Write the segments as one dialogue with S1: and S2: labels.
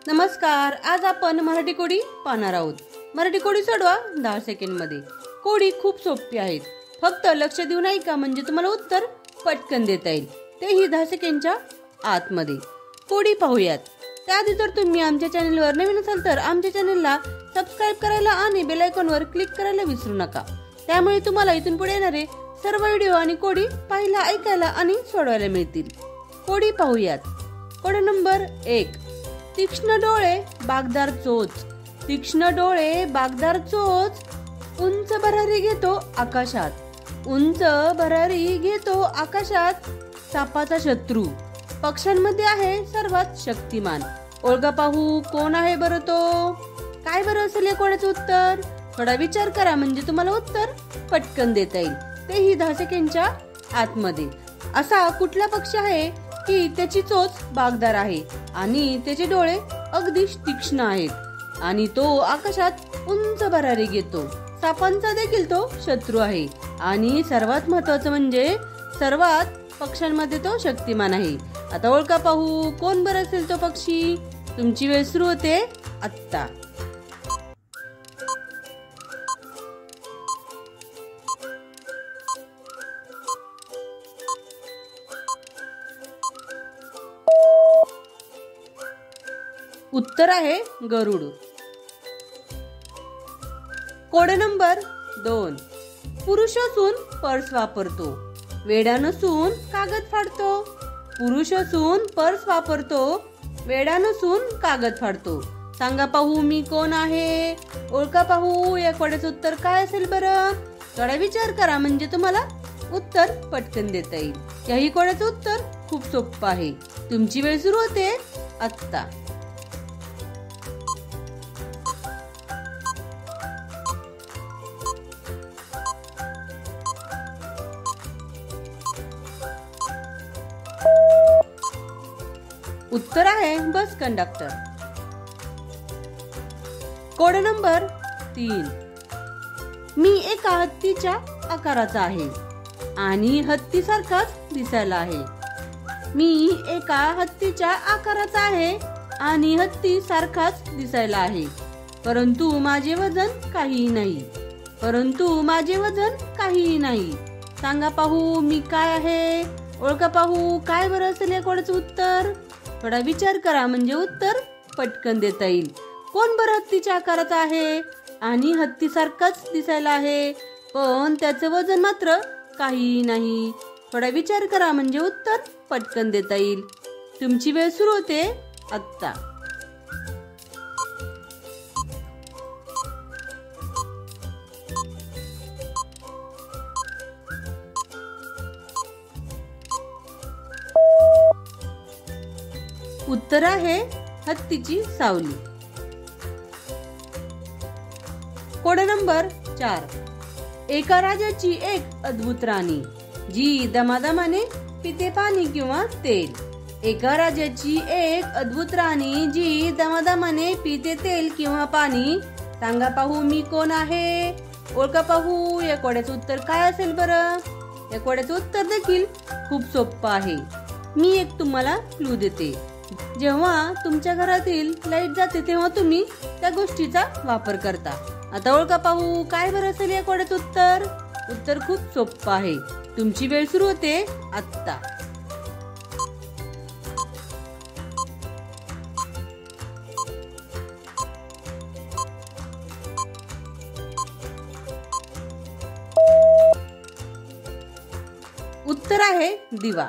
S1: नमस्कार. आज आपण मराठी कोडी पाहणार आहोत. मराठी कोडी सोडवा 10 सेकंड मध्ये. कोडी खूप सोपी आहेत. फक्त लक्ष देऊन ऐका म्हणजे तुम्हाला उत्तर पटकन देता येईल, तेही 10 सेकंडच्या आतमध्ये. कोडी पाहूयात. त्याआधी जर तुम्ही आमच्या चॅनलवर नवीन असाल तर आमच्या चॅनलला सबस्क्राइब करायला आणि बेल आयकॉनवर क्लिक करायला विसरू नका. त्यामुळे तुम्हाला इथून पुढे येणारे सर्व व्हिडिओ आणि कोडी पाहायला, ऐकायला आणि सोडवायला मिळतील. कोडी पाहूयात. कोडी नंबर 1. तीक्ष्ण डोळे बागदार चोच. तीक्ष्ण डोळे बागदार चोच. उंच भरारी घेतो आकाशात. उंच भरारी घेतो आकाशात. सापाचा शत्रू. पक्ष्यांमध्ये आहे सर्वात शक्तिमान. ओळखा पाहू कोण आहे बरं तो? काय बरं असेल या कोणाचं उत्तर? थोडा विचार करा म्हणजे तुम्हाला उत्तर पटकन देता येईल, तेही 10 सेकंडच्या आतमध्ये. असा कुठला पक्षी आहे की त्याची चोच बागदार आहे आणि त्याचे डोळे अगदी तीक्ष्ण आहेत आणि तो आकाशात उंच भरारी घेतो. सापांचा देखील तो शत्रू आहे आणि सर्वात महत्वाचं म्हणजे सर्वात पक्ष्यांमध्ये तो शक्तिमान आहे. आता ओळखा पाहू कोण बरं असेल तो पक्षी? तुमची वेळ सुरू होते आत्ता. उत्तर आहे गरुड. Code number 2. पुरुष असून पर्स वापरतो. वेडा नसून कागद फाडतो. पुरुष असून पर्स वापरतो. वेडा नसून कागद फाडतो. सांगा पाहू मी कोण आहे? ओळखा पाहू या कोड्याचं उत्तर काय असेल बरं? थोडा विचार करा म्हणजे तुम्हाला उत्तर पटकन देता येईल. याही कोड्याचं उत्तर खूप सोपं आहे. तुमची वेळ सुरू होते आत्ता. उत्तर आहे बस कंडक्टर. Code number 3. मी एका हत्तीच्या आकाराचा आहे आणि हत्तीसारखाच दिसायला आहे. मी एका हत्तीच्या आकाराचा आहे आणि हत्तीसारखाच दिसायला आहे, परंतु माझे वजन काहीही नाही. परंतु माझे वजन काहीही नाही. सांगा पाहू मी काय आहे? ओळखा पाहू काय बरं असेल या कोणाचं उत्तर? थोडा विचार करा म्हणजे उत्तर पटकन देता येईल. कोण बरं हत्तीच्या आकाराचा आहे आणि हत्तीसारखाच दिसायला आहे, पण त्याचं वजन मात्र काही नाही. थोडा विचार करा म्हणजे उत्तर पटकन देता येईल. तुमची वेळ सुरू होते आत्ता. उत्तर आहे हत्तीची सावली. Code number 4. एका राजाची एक अद्भुत राणी जी दमादमाने पिते पाणी किंवा तेल. एका राजाची एक अद्भुत राणी जी दमादमाने पिते तेल किंवा पाणी. सांगा पाहू मी कोण आहे? ओळखा पाहू या कोड्याचं उत्तर काय असेल बरं? या कोड्याचं उत्तर देखील खूप सोपं आहे. मी एक तुम्हाला क्लू देते. जेव्हा तुमच्या घरातील लाईट जाते तेव्हा तुम्ही त्या गोष्टीचा वापर करता. आता ओळखा पाहू काय बरं असेल या कोड्याचं उत्तर? उत्तर खूप सोपं आहे. तुमची वेळ सुरू होते आत्ता. उत्तर आहे दिवा.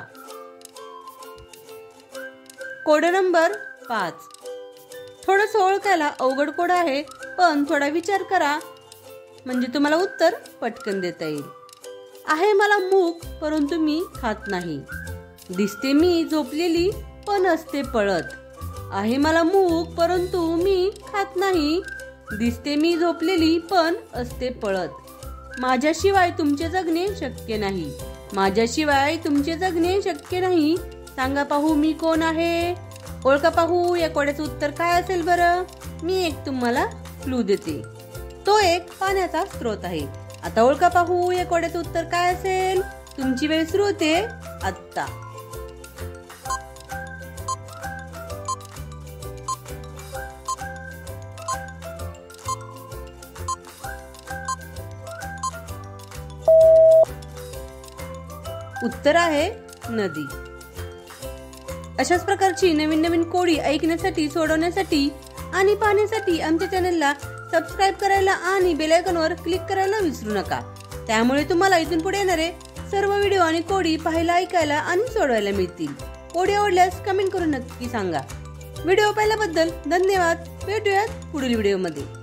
S1: Code number 5. थोडंसं ओळखायला अवघड कोड आहे, पण थोडा विचार करा म्हणजे तुम्हाला उत्तर पटकन देता येईल. आहे मला मूग परंतु मी खात नाही. दिसते मी झोपलेली पण असते पळत. आहे मला मूग परंतु मी खात नाही. दिसते मी झोपलेली पण असते पळत. माझ्याशिवाय तुमचे जगणे शक्य नाही. माझ्याशिवाय तुमचे जगणे शक्य नाही. सांगा पाहू मी कोण आहे? ओळखा पाहू या कोड्याचं उत्तर काय असेल बरं? मी एक तुम्हाला क्लू देते. तो एक पाण्याचा स्रोत आहे. आता ओळखा पाहू या कोड्याचं उत्तर काय असेल? तुमची वेळ सुरू होते आत्ता. उत्तर आहे नदी. अशाच प्रकारची नवीन नवीन कोडी ऐकण्यासाठी, सोडवण्यासाठी आणि पाहण्यासाठी आमच्या चॅनलला सबस्क्राईब करायला आणि बेल आयकॉनवर क्लिक करायला विसरू नका. त्यामुळे तुम्हाला इथून पुढे येणारे सर्व व्हिडिओ आणि कोडी पाहायला, ऐकायला आणि सोडवायला मिळतील. कोडी आवडल्यास कमेंट करून नक्की सांगा. व्हिडिओ पाहिल्याबद्दल धन्यवाद. भेटूयात पुढील व्हिडिओमध्ये.